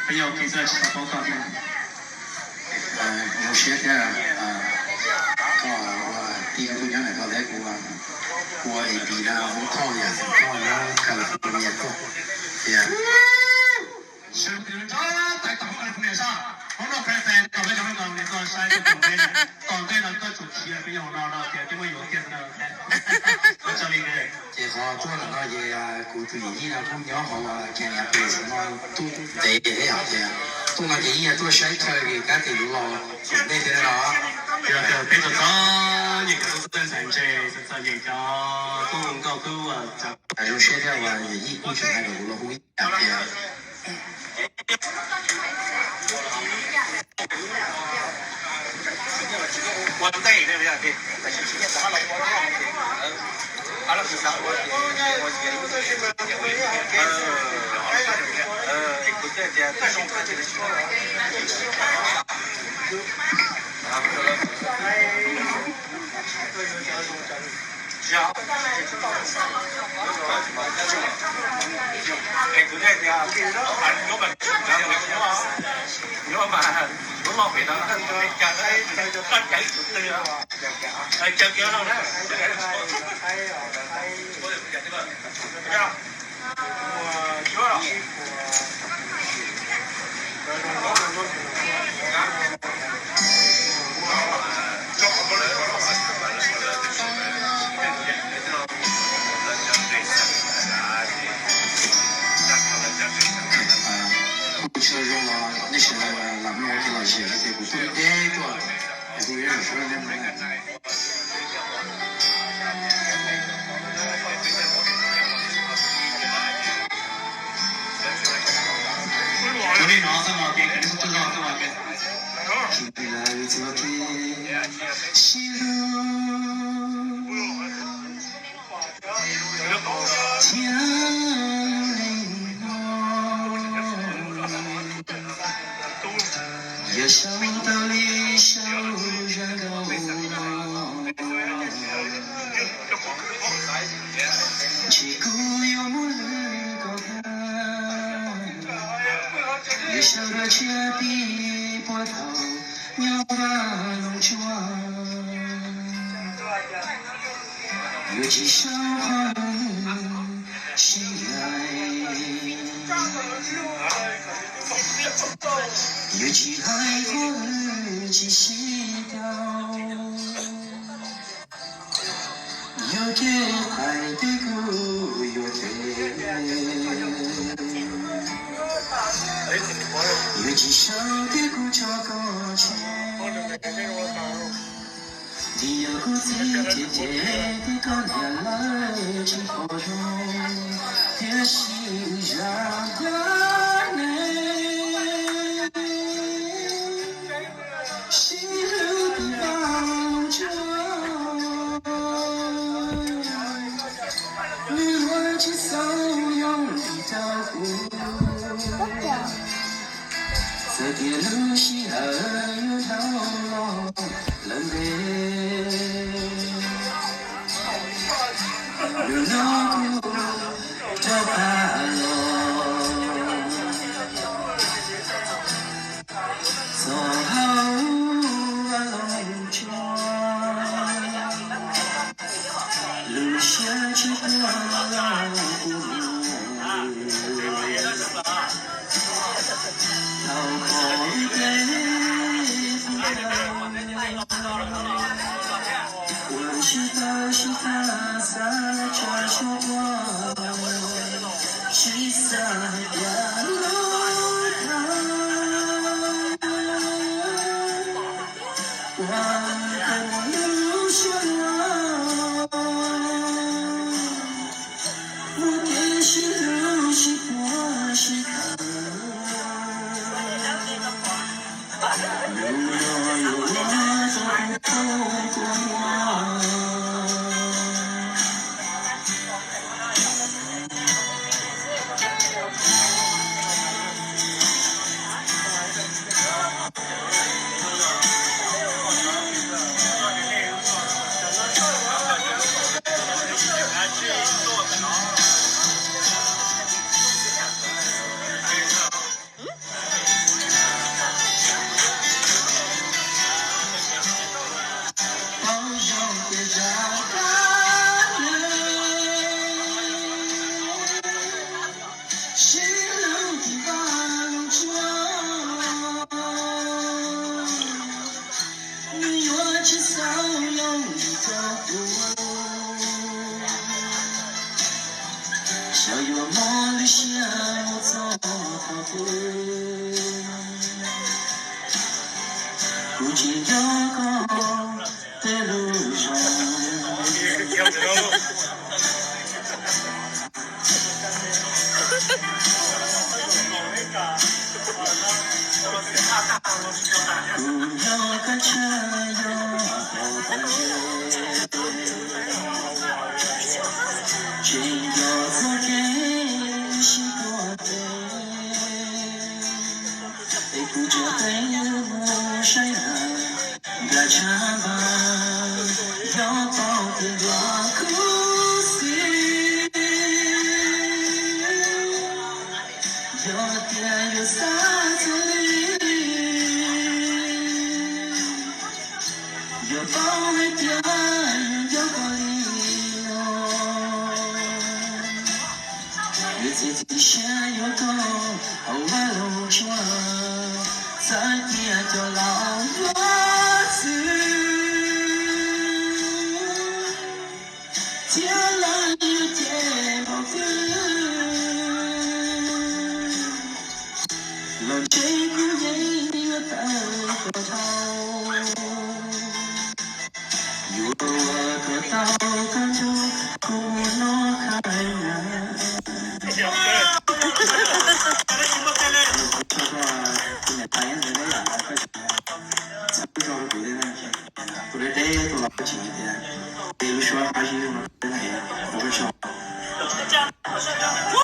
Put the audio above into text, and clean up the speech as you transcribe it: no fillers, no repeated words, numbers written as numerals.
朋友可以在其他报告呢。有些的ก็ว่าตีกับคุณยังไงก็ได้กูว่ากูไอ้ปีละ我讨厌讨厌看了不也够对呀是不是在大学里面上好多朋友在搞这种搞那个山的准备搞对了个主题啊比较那给这么有点那我这里的这好做那个也กู注意那他们好啊今年不什么都得这样的都那给也做晒出来给干脆了那边了对对比如说你个都是正常者是人家都能搞够啊还有些的话也一过去那个了会样的我带的不要给على فكرة écoutez, il y a très longtemps que je suis écoutez, il y a nếu mà muốn lo về đó là cái chạy từ từ chơi kéo đâu đó车用了那些那么我给老些这个不对个也不愿意说的嘛。昨天拿上了，别肯定是正常是吧？也想到理想人的无奈，旗鼓有木绿高谈，也想着却比波涛鸟把龙卷，有几声欢喜爱。有几爱过几西调，有给爱的歌，有给有几首的歌叫歌曲，你有自己的歌念来几波中的心上的你。在铁路西还有条路冷的，有那个叫帕罗，走好啊龙泉，路下去过。我是他是他撒着说话，是撒掉了他，我和我留下了，我的心如是破是他。估计有空的路上。不要开车，有半夜，只有昨天是过的，被顾着对路上的长发，要抱的我哭死，有点有啥子理？有包没掉，有个理由。日子底下有个好玩路程，在地头老多子，天蓝有天高的，老这个人有大河头。有我可到看出古诺开人。不是这也做了几天，比如说还是用了。